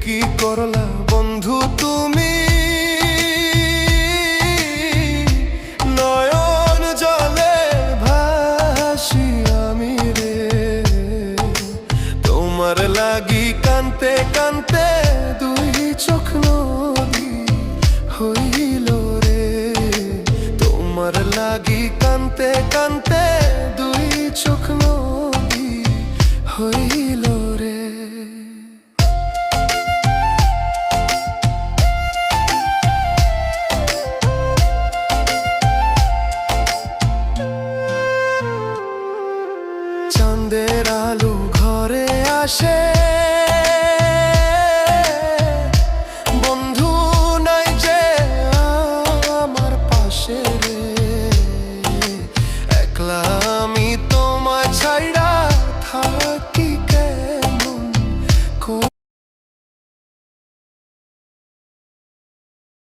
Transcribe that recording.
কি করলা বন্ধু তুমি, নয়ন জলে ভাসি আমি রে। তোমার লাগি কানতে কানতে দুই চোখ নদী হইল রে। তোমার লাগি কানতে কানতে দুই চোখ নদী হইল রে। চাঁদের আলো ঘরে আসে,